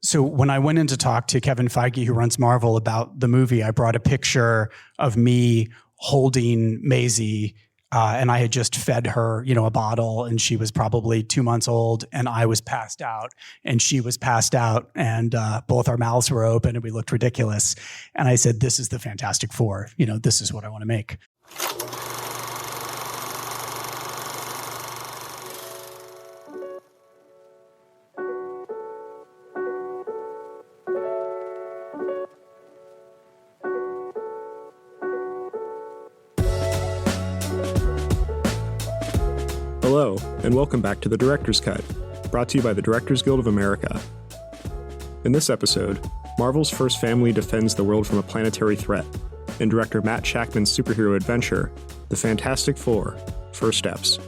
So when I went in to talk to Kevin Feige, who runs Marvel, about the movie, I brought a picture of me holding Maisie, and I had just fed her, a bottle, and she was probably 2 months old, and I was passed out, and she was passed out, and both our mouths were open, and we looked ridiculous. And I said, this is the Fantastic Four. This is what I want to make. Hello, and welcome back to The Director's Cut, brought to you by the Directors Guild of America. In this episode, Marvel's first family defends the world from a planetary threat, in director Matt Shakman's superhero adventure, The Fantastic Four: First Steps.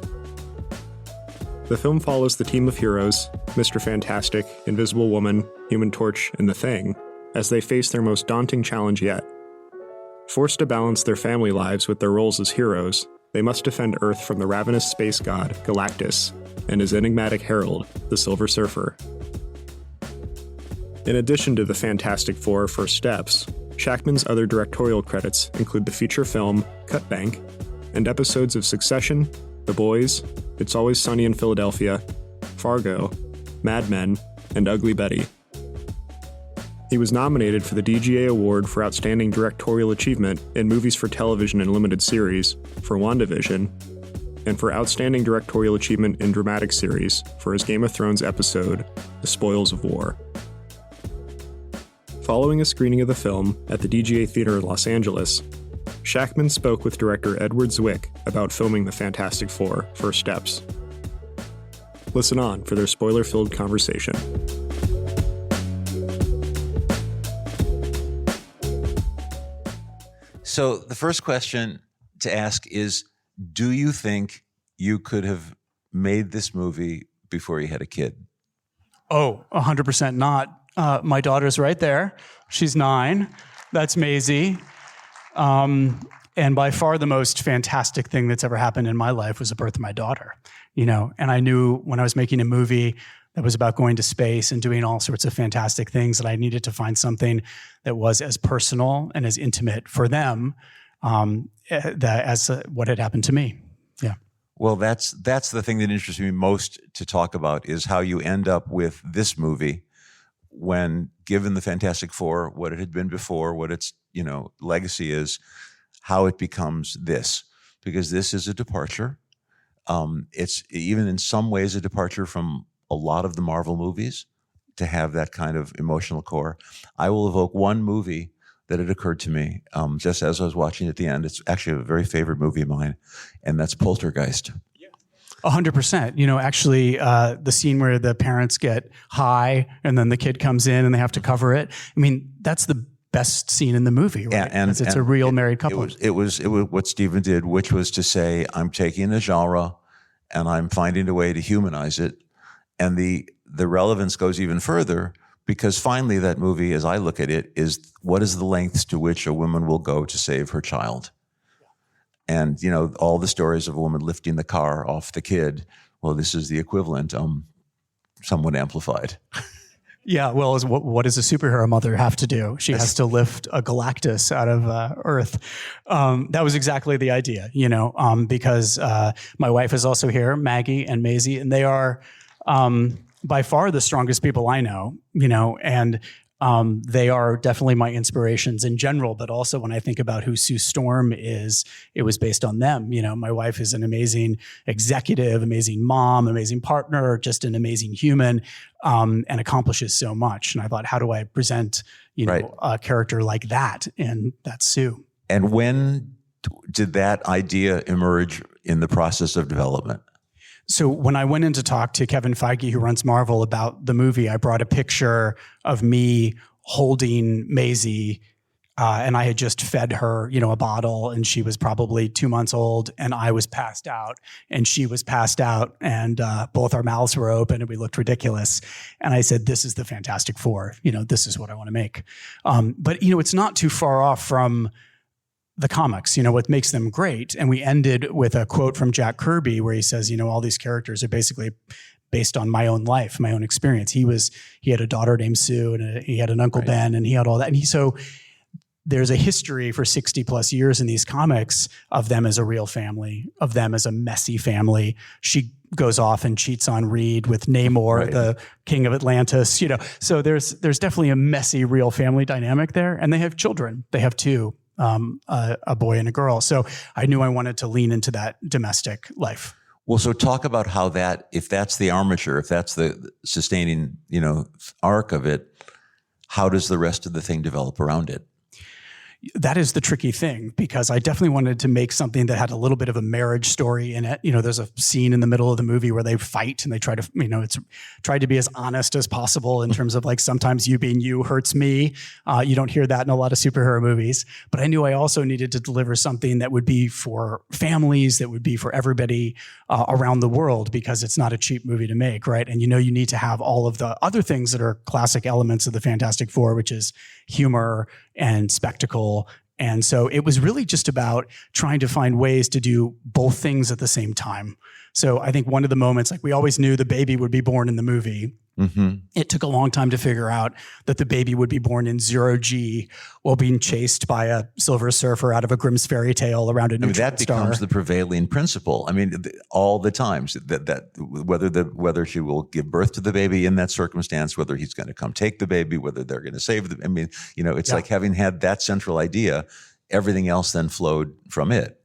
The film follows the team of heroes, Mr. Fantastic, Invisible Woman, Human Torch, and The Thing, as they face their most daunting challenge yet. Forced to balance their family lives with their roles as heroes, they must defend Earth from the ravenous space god, Galactus, and his enigmatic herald, the Silver Surfer. In addition to The Fantastic Four: First Steps, Shakman's other directorial credits include the feature film Cut Bank and episodes of Succession, The Boys, It's Always Sunny in Philadelphia, Fargo, Mad Men, and Ugly Betty. He was nominated for the DGA Award for Outstanding Directorial Achievement in Movies for Television and Limited Series for WandaVision, and for Outstanding Directorial Achievement in Dramatic Series for his Game of Thrones episode, The Spoils of War. Following a screening of the film at the DGA Theater in Los Angeles, Shakman spoke with director Edward Zwick about filming The Fantastic Four: First Steps. Listen on for their spoiler-filled conversation. So the first question to ask is, do you think you could have made this movie before you had a kid? Oh, 100% not. My daughter's right there. She's 9. That's Maisie. And by far the most fantastic thing that's ever happened in my life was the birth of my daughter. And I knew when I was making a movie that was about going to space and doing all sorts of fantastic things that I needed to find something that was as personal and as intimate for them as what had happened to me. Yeah. Well, that's the thing that interests me most to talk about, is how you end up with this movie when, given the Fantastic Four, what it had been before, what its legacy is, how it becomes this. Because this is a departure. It's even in some ways a departure from a lot of the Marvel movies to have that kind of emotional core. I will evoke one movie that had occurred to me just as I was watching at the end. It's actually a very favorite movie of mine, and that's Poltergeist. 100%. Actually, the scene where the parents get high and then the kid comes in and they have to cover it. I mean, that's the best scene in the movie, right? And it's a real married couple. It was what Steven did, which was to say, I'm taking a genre and I'm finding a way to humanize it. And the relevance goes even further, because finally that movie, as I look at it, is what is the lengths to which a woman will go to save her child. And, all the stories of a woman lifting the car off the kid, well, this is the equivalent, somewhat amplified. Yeah, well, what does a superhero mother have to do? She has to lift a Galactus out of Earth. That was exactly the idea, because my wife is also here, Maggie and Maisie, and they are by far the strongest people I know, and they are definitely my inspirations in general, but also when I think about who Sue Storm is, it was based on them. My wife is an amazing executive, amazing mom, amazing partner, just an amazing human, and accomplishes so much. And I thought, how do I present, a character like that? And that's Sue. And when did that idea emerge in the process of development? So when I went in to talk to Kevin Feige, who runs Marvel, about the movie, I brought a picture of me holding Maisie, and I had just fed her, a bottle, and she was probably 2 months old, and I was passed out, and she was passed out, and both our mouths were open, and we looked ridiculous. And I said, this is the Fantastic Four. This is what I want to make. But it's not too far off from the comics, what makes them great. And we ended with a quote from Jack Kirby where he says, all these characters are basically based on my own life, my own experience. He had a daughter named Sue, and he had an uncle Ben, and he had all that. And so there's a history for 60 plus years in these comics of them as a real family, of them as a messy family. She goes off and cheats on Reed with Namor, the king of Atlantis, So there's definitely a messy real family dynamic there. And they have children. They have two, a boy and a girl. So I knew I wanted to lean into that domestic life. Well, so talk about how that, if that's the armature, if that's the sustaining, arc of it, how does the rest of the thing develop around it? That is the tricky thing, because I definitely wanted to make something that had a little bit of a marriage story in it. There's a scene in the middle of the movie where they fight and they try to, it's tried to be as honest as possible in terms of like, sometimes you being you hurts me. You don't hear that in a lot of superhero movies, but I knew I also needed to deliver something that would be for families, that would be for everybody around the world, because it's not a cheap movie to make, right? And you need to have all of the other things that are classic elements of the Fantastic Four, which is humor and spectacle. And so it was really just about trying to find ways to do both things at the same time. So I think one of the moments, like we always knew the baby would be born in the movie. Mm-hmm. It took a long time to figure out that the baby would be born in 0G while being chased by a Silver Surfer out of a Grimm's fairy tale around a neutron that star. Becomes the prevailing principle. All the times that whether she will give birth to the baby in that circumstance, whether he's going to come take the baby, whether they're going to save the. It's like having had that central idea, everything else then flowed from it.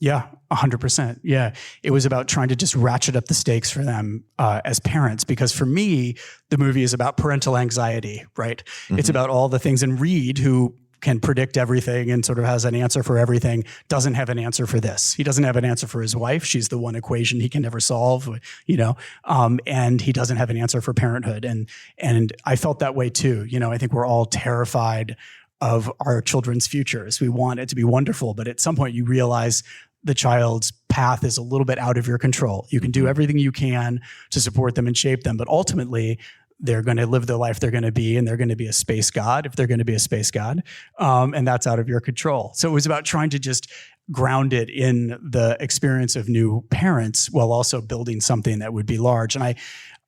Yeah, 100%. Yeah. It was about trying to just ratchet up the stakes for them as parents, because for me, the movie is about parental anxiety, right? Mm-hmm. It's about all the things. And Reed, who can predict everything and sort of has an answer for everything, doesn't have an answer for this. He doesn't have an answer for his wife. She's the one equation he can never solve, and he doesn't have an answer for parenthood. And I felt that way too. I think we're all terrified of our children's futures. We want it to be wonderful, but at some point you realize the child's path is a little bit out of your control. You can do everything you can to support them and shape them, but ultimately they're going to live the life they're going to be, and they're going to be a space god if they're going to be a space god. And that's out of your control. So it was about trying to just ground it in the experience of new parents while also building something that would be large. And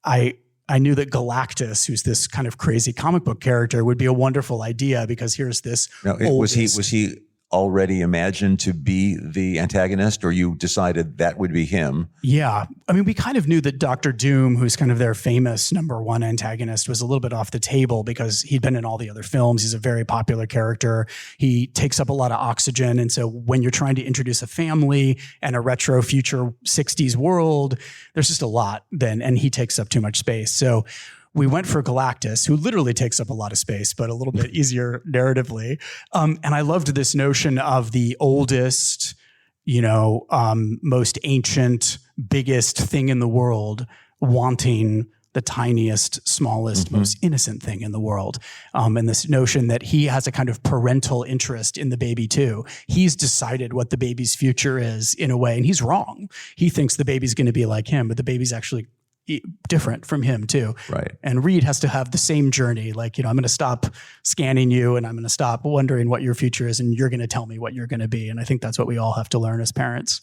I knew that Galactus, who's this kind of crazy comic book character, would be a wonderful idea, because here's this. Now, was he already imagined to be the antagonist, or you decided that would be him? Yeah. We kind of knew that Dr. Doom, who's kind of their famous number one antagonist, was a little bit off the table because he'd been in all the other films. He's a very popular character. He takes up a lot of oxygen. And so when you're trying to introduce a family and a retro future 60s world, there's just a lot then, and he takes up too much space. So we went for Galactus, who literally takes up a lot of space, but a little bit easier narratively. And I loved this notion of the oldest, most ancient, biggest thing in the world wanting the tiniest, smallest, most innocent thing in the world. And this notion that he has a kind of parental interest in the baby too. He's decided what the baby's future is in a way, and he's wrong. He thinks the baby's going to be like him, but the baby's actually different from him too. Right. And Reed has to have the same journey. Like, I'm going to stop scanning you, and I'm going to stop wondering what your future is, and you're going to tell me what you're going to be. And I think that's what we all have to learn as parents.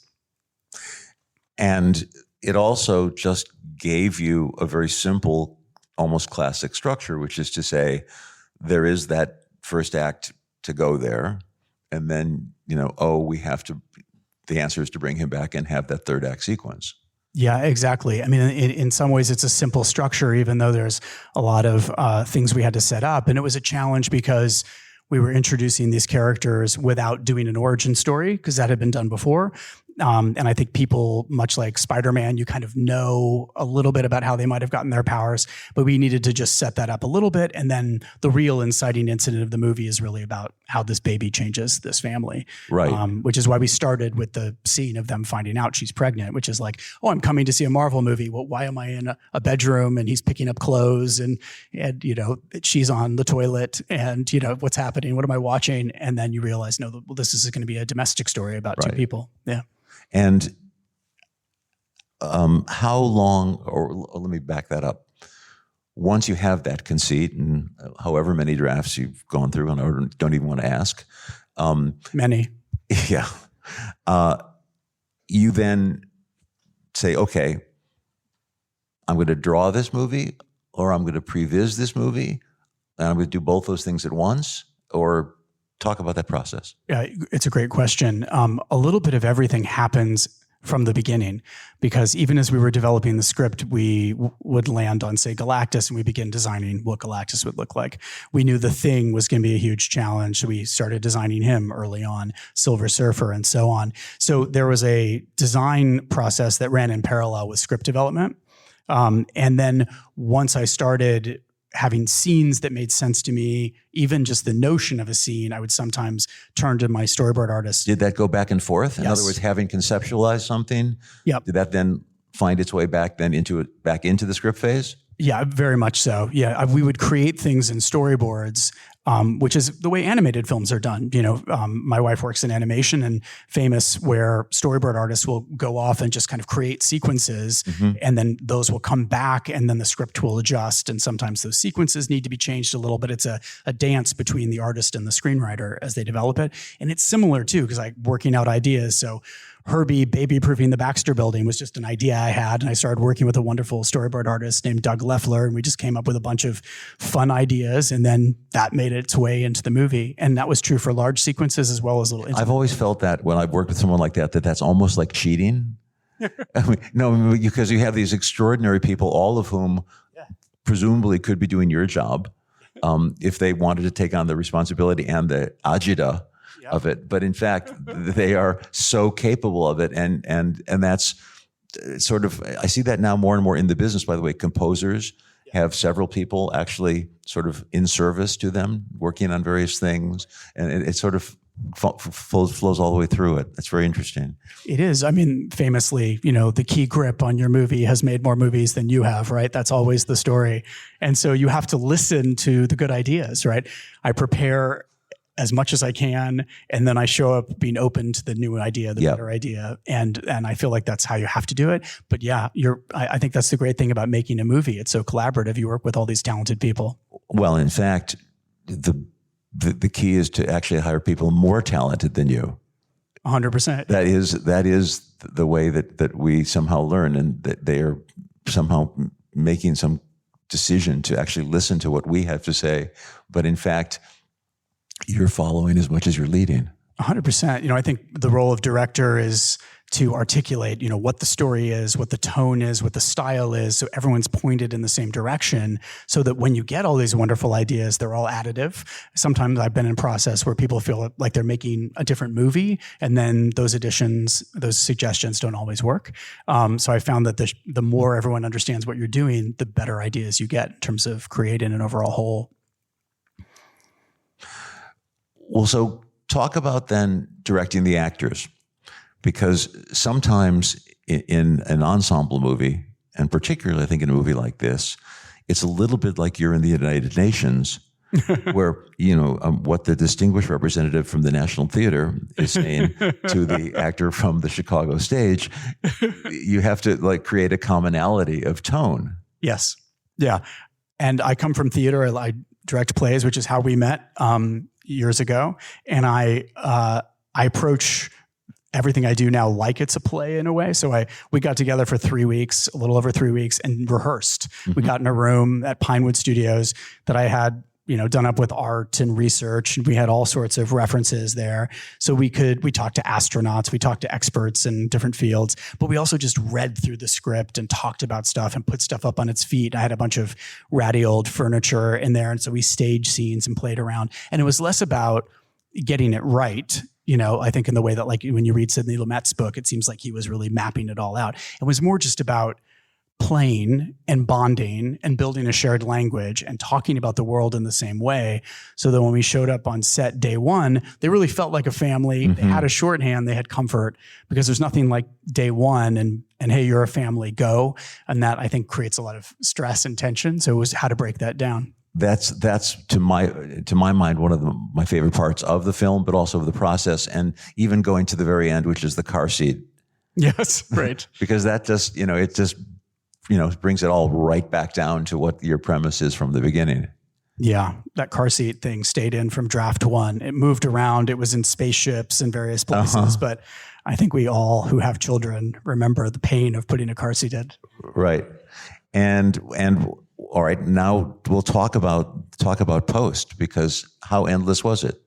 And it also just gave you a very simple, almost classic structure, which is to say, there is that first act to go there. And then, the answer is to bring him back and have that third act sequence. Yeah, exactly. In some ways, it's a simple structure, even though there's a lot of things we had to set up. And it was a challenge because we were introducing these characters without doing an origin story, because that had been done before. And I think people, much like Spider-Man, you kind of know a little bit about how they might have gotten their powers, but we needed to just set that up a little bit. And then the real inciting incident of the movie is really about how this baby changes this family. Right. Which is why we started with the scene of them finding out she's pregnant, which is like, oh, I'm coming to see a Marvel movie. Well, why am I in a bedroom and he's picking up clothes and she's on the toilet and, what's happening? What am I watching? And then you realize, no, this is going to be a domestic story about two people. Yeah. And how long, or let me back that up. Once you have that conceit, and however many drafts you've gone through, and I don't even want to ask. Many. Yeah. You then say, okay, I'm going to draw this movie, or I'm going to previs this movie, and I'm going to do both those things at once? Or talk about that process. Yeah, it's a great question. A little bit of everything happens from the beginning, because even as we were developing the script, we would land on, say, Galactus, and we begin designing what Galactus would look like. We knew the Thing was going to be a huge challenge, so we started designing him early on, Silver Surfer, and so on. So there was a design process that ran in parallel with script development. And then once I started having scenes that made sense to me, even just the notion of a scene, I would sometimes turn to my storyboard artist. Did that go back and forth? In Yes. other words, having conceptualized something, Yep. did that then find its way back into the script phase? Yeah, very much so. Yeah, we would create things in storyboards, which is the way animated films are done. My wife works in animation, and famous where storyboard artists will go off and just kind of create sequences, and then those will come back, and then the script will adjust. And sometimes those sequences need to be changed a little bit. It's a dance between the artist and the screenwriter as they develop it. And it's similar too, because I'm working out ideas. So Herbie baby-proofing the Baxter Building was just an idea I had, and I started working with a wonderful storyboard artist named Doug Leffler, and we just came up with a bunch of fun ideas, and then that made its way into the movie. And that was true for large sequences as well as little intimate. I've always felt that when I've worked with someone like that, that's almost like cheating. No, because you have these extraordinary people, all of whom presumably could be doing your job if they wanted to take on the responsibility and the agita of it, but in fact, they are so capable of it, and that's sort of, I see that now more and more in the business. By the way, composers have several people actually sort of in service to them, working on various things, and it sort of flows all the way through it. It's very interesting. It is. I mean, famously, the key grip on your movie has made more movies than you have, right? That's always the story, and so you have to listen to the good ideas, right? I prepare as much as I can, and then I show up being open to the new idea, the better idea, and I feel like that's how you have to do it. But yeah, I think that's the great thing about making a movie. It's so collaborative. You work with all these talented people. Well, in fact, the key is to actually hire people more talented than you. 100%. That is the way that we somehow learn, and that they are somehow making some decision to actually listen to what we have to say. But in fact, you're following as much as you're leading. 100%. I think the role of director is to articulate, what the story is, what the tone is, what the style is, so everyone's pointed in the same direction, so that when you get all these wonderful ideas, they're all additive. Sometimes I've been in a process where people feel like they're making a different movie, and then those additions, those suggestions don't always work. So I found that the more everyone understands what you're doing, the better ideas you get in terms of creating an overall whole. Well, so talk about then directing the actors, because sometimes in an ensemble movie, and particularly I think in a movie like this, it's a little bit like you're in the United Nations, where, what the distinguished representative from the National Theater is saying to the actor from the Chicago stage. You have to create a commonality of tone. Yes. Yeah. And I come from theater. I direct plays, which is how we met years ago. And I approach everything I do now like it's a play in a way. So we got together for 3 weeks, a little over 3 weeks, and rehearsed. We got in a room at Pinewood Studios that I had done up with art and research, and we had all sorts of references there. So we talked to astronauts, we talked to experts in different fields, but we also just read through the script and talked about stuff and put stuff up on its feet. I had a bunch of ratty old furniture in there, and so we staged scenes and played around. And it was less about getting it right. I think in the way that when you read Sidney Lumet's book, it seems like he was really mapping it all out. It was more just about playing and bonding and building a shared language and talking about the world in the same way, so that when we showed up on set day one, they really felt like a family. They had a shorthand, they had comfort, because there's nothing like day one and hey, you're a family, go. And that, I think, creates a lot of stress and tension. So it was how to break that down. That's to my mind one of my favorite parts of the film, but also of the process, and even going to the very end, which is the car seat. Yes, right. Because that just it just brings it all right back down to what your premise is from the beginning. Yeah, that car seat thing stayed in from draft one. It moved around. It was in spaceships and various places, but I think we all who have children remember the pain of putting a car seat in. Right. And all right, now we'll talk about post, because how endless was it?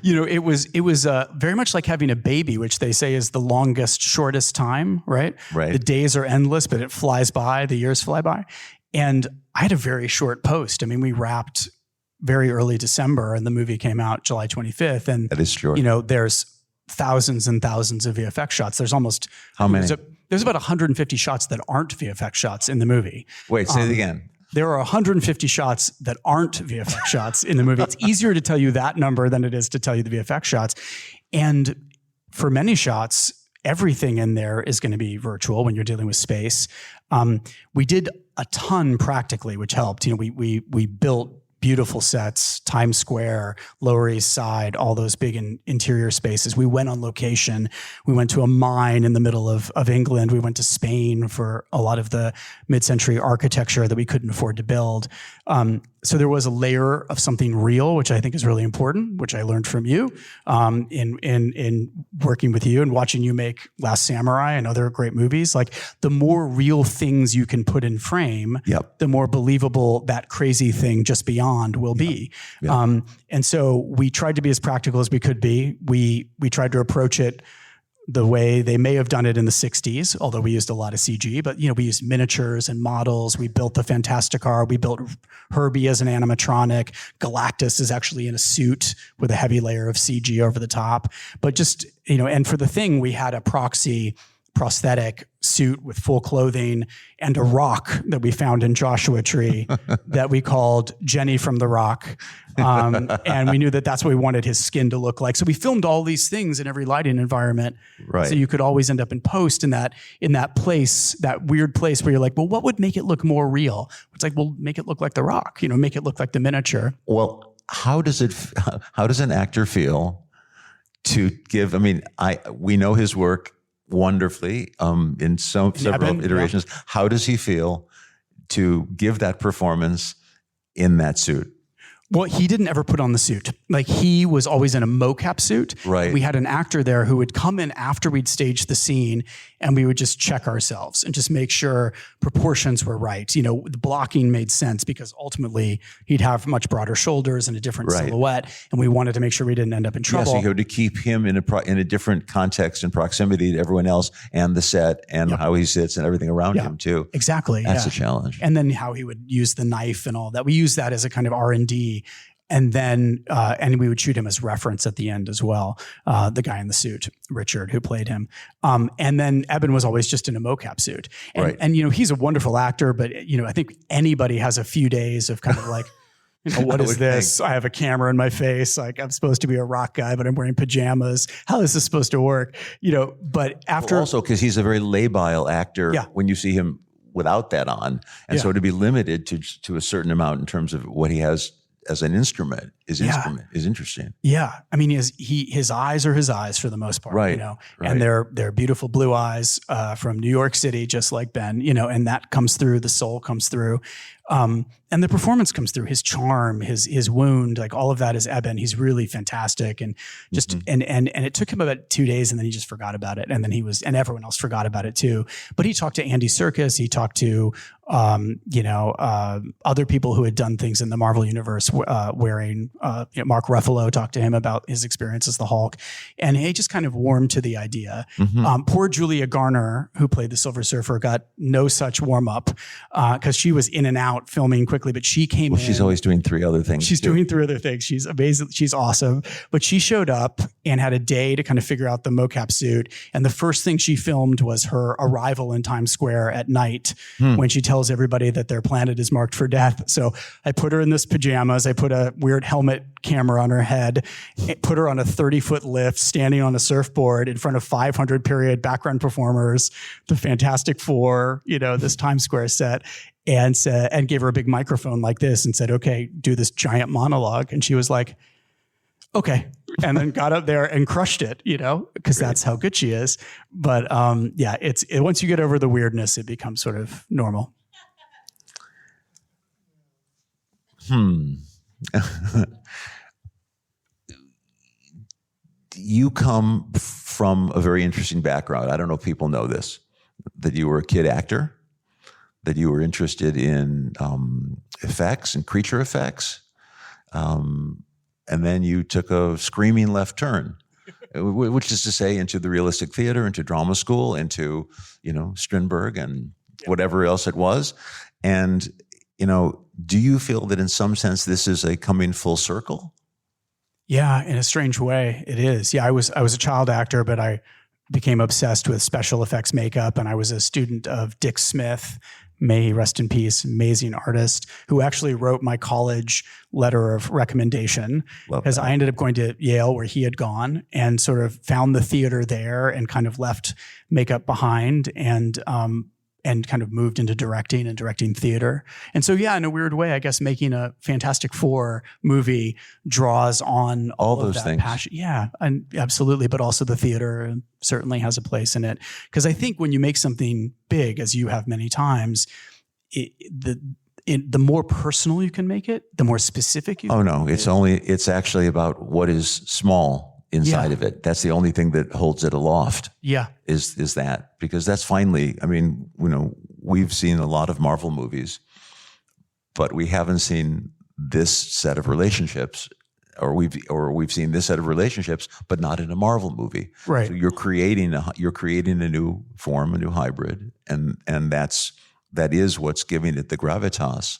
It was very much like having a baby, which they say is the longest, shortest time, right? Right. The days are endless, but it flies by, the years fly by. And I had a very short post. I mean, we wrapped very early December and the movie came out July 25th. And that is short. There's thousands and thousands of VFX shots. There's almost... How many? There's about 150 shots that aren't VFX shots in the movie. Wait, say it again. There are 150 shots that aren't VFX shots in the movie. It's easier to tell you that number than it is to tell you the VFX shots. And for many shots, everything in there is going to be virtual when you're dealing with space. We did a ton practically, which helped. We built beautiful sets, Times Square, Lower East Side, all those big interior spaces. We went on location. We went to a mine in the middle of England. We went to Spain for a lot of the mid-century architecture that we couldn't afford to build. So there was a layer of something real, which I think is really important, which I learned from you in working with you and watching you make Last Samurai and other great movies. Like, the more real things you can put in frame, the more believable that crazy thing just beyond will be. And so we tried to be as practical as we could be. We tried to approach it the way they may have done it in the 60s, although we used a lot of CG, but we used miniatures and models. We built the Fantasticar. We built Herbie as an animatronic. Galactus is actually in a suit with a heavy layer of CG over the top. But just, and for the thing, we had a proxy prosthetic suit with full clothing and a rock that we found in Joshua Tree that we called Jenny from the Rock. And we knew that that's what we wanted his skin to look like. So we filmed all these things in every lighting environment. Right. So you could always end up in post in that place, that weird place where you're like, well, what would make it look more real? It's like, well, make it look like the rock, make it look like the miniature. Well, how does an actor feel to give, we know his work wonderfully in several iterations. Yeah. How does he feel to give that performance in that suit? Well, he didn't ever put on the suit. Like, he was always in a mocap suit. Right. We had an actor there who would come in after we'd staged the scene, and we would just check ourselves and just make sure proportions were right. The blocking made sense because ultimately he'd have much broader shoulders and a different silhouette, and we wanted to make sure we didn't end up in trouble. Yes, you had to keep him in a different context and proximity to everyone else and the set and how he sits and everything around him too. Exactly. That's a challenge. And then how he would use the knife and all that. We used that as a kind of R&D. And then, and we would shoot him as reference at the end as well. The guy in the suit, Richard, who played him. And then Eben was always just in a mocap suit. And he's a wonderful actor, but, I think anybody has a few days of kind of like, what is this? I have a camera in my face. Like, I'm supposed to be a rock guy, but I'm wearing pajamas. How is this supposed to work? But after... Well, also, because he's a very labile actor when you see him without that on. And so to be limited to a certain amount in terms of what he has as an instrument is interesting. Yeah. His eyes are his eyes for the most part, right. And they're beautiful blue eyes from New York City, just like Ben, and that comes through, the soul comes through. And the performance comes through, his charm, his wound, like all of that is Eben. He's really fantastic. And just, and it took him about 2 days and then he just forgot about it. And then and everyone else forgot about it too. But he talked to Andy Serkis. He talked to, other people who had done things in the Marvel universe, wearing, Mark Ruffalo talked to him about his experience as the Hulk. And he just kind of warmed to the idea. Poor Julia Garner, who played the Silver Surfer, got no such warm up, because she was in and out filming quickly, but she came in. She's always doing 3 other things. She's doing 3 other things. She's amazing. She's awesome. But she showed up and had a day to kind of figure out the mocap suit. And the first thing she filmed was her arrival in Times Square at night when she tells everybody that their planet is marked for death. So I put her in this pajamas. I put a weird helmet camera on her head, put her on a 30-foot lift, standing on a surfboard in front of 500 period background performers, the Fantastic Four, this Times Square set. And gave her a big microphone like this and said, okay, do this giant monologue. And she was like, okay. And then got up there and crushed it, because that's how good she is. But once you get over the weirdness, it becomes sort of normal. You come from a very interesting background. I don't know if people know this, that you were a kid actor. that you were interested in effects and creature effects. And then you took a screaming left turn, which is to say into the realistic theater, into drama school, into, Strindberg and whatever else it was. And, do you feel that in some sense this is a coming full circle? Yeah, in a strange way, it is. Yeah, I was a child actor, but I became obsessed with special effects makeup, and I was a student of Dick Smith, may he rest in peace, amazing artist, who actually wrote my college letter of recommendation, because I ended up going to Yale where he had gone and sort of found the theater there and kind of left makeup behind and kind of moved into directing and directing theater. And so, yeah, in a weird way, I guess making a Fantastic Four movie draws on all of those that things. passion. Yeah, and absolutely. But also the theater certainly has a place in it. Because I think when you make something big, as you have many times, the more personal you can make it, the more specific you can make it. It's actually about what is small inside of it. That's the only thing that holds it aloft. Yeah. Is that, because that's finally, we've seen a lot of Marvel movies, but we haven't seen this set of relationships, or we've seen this set of relationships, but not in a Marvel movie. Right. So you're creating a new form, a new hybrid, and that is what's giving it the gravitas.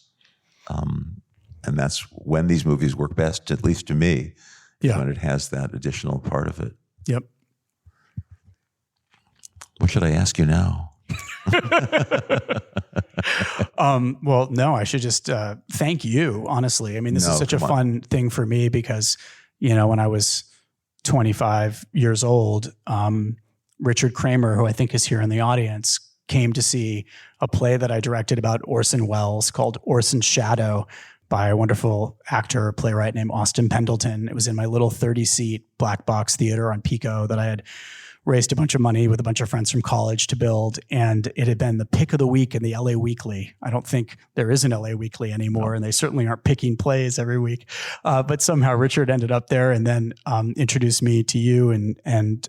And that's when these movies work best, at least to me. Yeah. When it has that additional part of it. Yep. What should I ask you now? Well, no, I should just thank you, honestly. I mean, this is such a fun thing for me because, when I was 25 years old, Richard Kramer, who I think is here in the audience, came to see a play that I directed about Orson Welles called Orson's Shadow, by a wonderful actor, playwright named Austin Pendleton. It was in my little 30-seat black box theater on Pico that I had raised a bunch of money with a bunch of friends from college to build. And it had been the pick of the week in the LA Weekly. I don't think there is an LA Weekly anymore, and they certainly aren't picking plays every week. But somehow Richard ended up there and then introduced me to you. And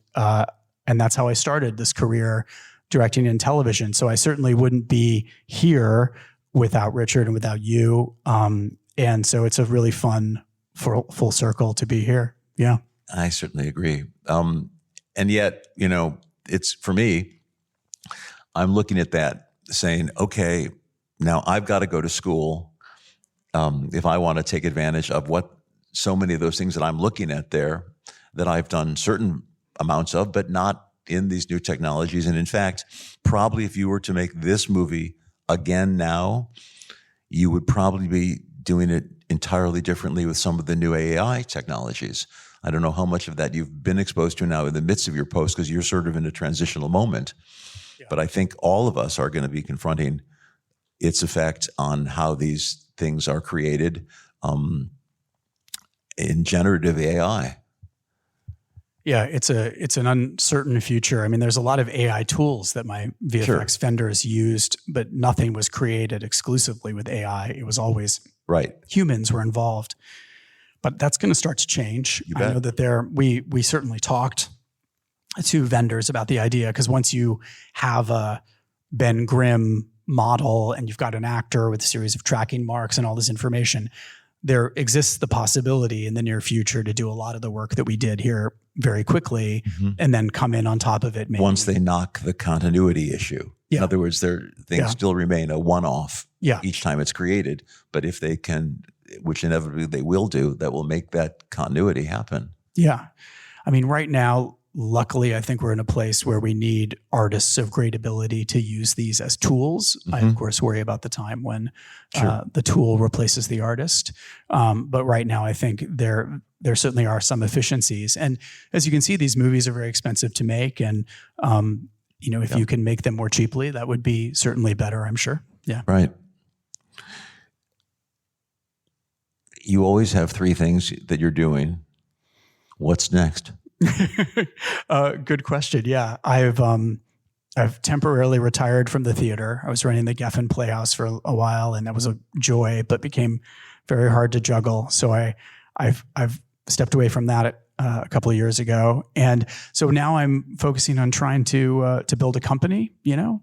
that's how I started this career directing in television. So I certainly wouldn't be here without Richard and without you. And so it's a really fun full circle to be here. Yeah. I certainly agree. And yet, it's, for me, I'm looking at that saying, okay, now I've got to go to school if I want to take advantage of what so many of those things that I'm looking at there that I've done certain amounts of, but not in these new technologies. And in fact, probably if you were to make this movie again now, you would probably be doing it entirely differently with some of the new AI technologies. I don't know how much of that you've been exposed to now in the midst of your post, because you're sort of in a transitional moment. Yeah. But I think all of us are going to be confronting its effect on how these things are created in generative AI. Yeah, it's an uncertain future. I mean, there's a lot of AI tools that my VFX vendors used, but nothing was created exclusively with AI. It was always humans were involved. But that's going to start to change. I know that we certainly talked to vendors about the idea, because once you have a Ben Grimm model and you've got an actor with a series of tracking marks and all this information, there exists the possibility in the near future to do a lot of the work that we did here very quickly, and then come in on top of it. Maybe. Once they knock the continuity issue. Yeah. In other words, things still remain a one-off each time it's created. But if they can, which inevitably they will do, that will make that continuity happen. Yeah. I mean, right now, luckily, I think we're in a place where we need artists of great ability to use these as tools. I, of course, worry about the time when the tool replaces the artist. But right now, I think there certainly are some efficiencies. And as you can see, these movies are very expensive to make. And, if you can make them more cheaply, that would be certainly better, I'm sure. Yeah. Right. You always have three things that you're doing. What's next? Good question. Yeah. I've temporarily retired from the theater. I was running the Geffen Playhouse for a while, and that was a joy, but became very hard to juggle. So I've stepped away from that a couple of years ago. And so now I'm focusing on trying to build a company,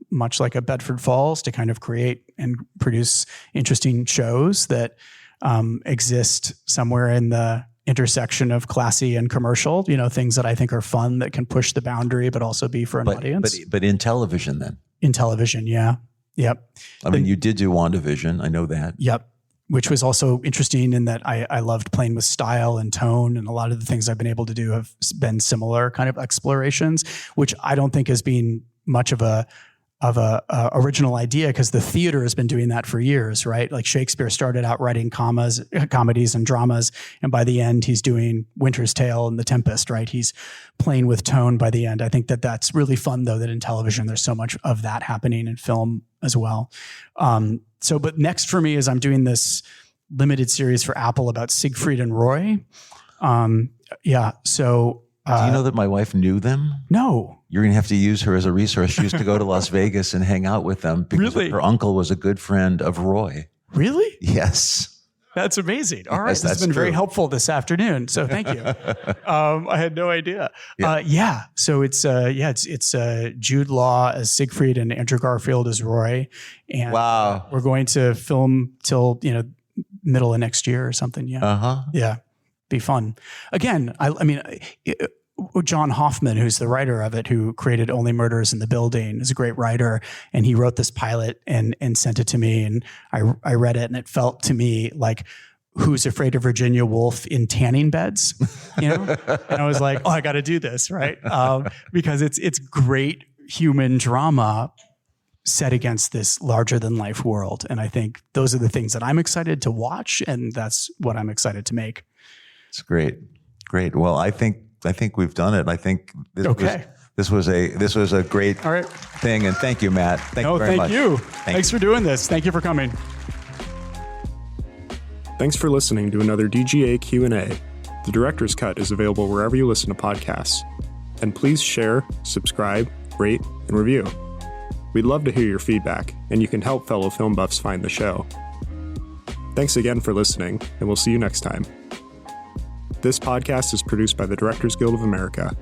much like a Bedford Falls, to kind of create and produce interesting shows that exist somewhere in the intersection of classy and commercial, things that I think are fun that can push the boundary, but also be for an audience. But in television then? In television, yeah. Yep. I mean, you did do WandaVision. I know that. Yep. Which was also interesting in that I loved playing with style and tone, and a lot of the things I've been able to do have been similar kind of explorations, which I don't think has been much of a original idea, because the theater has been doing that for years, right? Like Shakespeare started out writing comedies and dramas, and by the end he's doing Winter's Tale and The Tempest, right? He's playing with tone by the end. I think that that's really fun, though, that in television there's so much of that happening in film as well. But next for me is I'm doing this limited series for Apple about Siegfried and Roy. Do you know that my wife knew them? No. You're going to have to use her as a resource. She used to go to Las Vegas and hang out with them because her uncle was a good friend of Roy. Really? Yes. That's amazing. All right. Yes, this has been true. very helpful this afternoon. So thank you. I had no idea. So it's Jude Law as Siegfried and Andrew Garfield as Roy. And wow. We're going to film till, middle of next year or something. Yeah. Uh-huh. Yeah. Be fun. Again, John Hoffman, who's the writer of it, who created Only Murders in the Building, is a great writer, and he wrote this pilot and sent it to me, and I read it, and it felt to me like Who's Afraid of Virginia Woolf in tanning beds, and I was like, oh, I got to do this, right? Because it's great human drama set against this larger than life world, and I think those are the things that I'm excited to watch, and that's what I'm excited to make. It's great. Well, I think we've done it. I think this was a great thing, and thank you, Matt. Thank you very much. Thank you. Thanks for doing this. Thank you for coming. Thanks for listening to another DGA Q&A. The Director's Cut is available wherever you listen to podcasts. And please share, subscribe, rate, and review. We'd love to hear your feedback, and you can help fellow film buffs find the show. Thanks again for listening, and we'll see you next time. This podcast is produced by the Directors Guild of America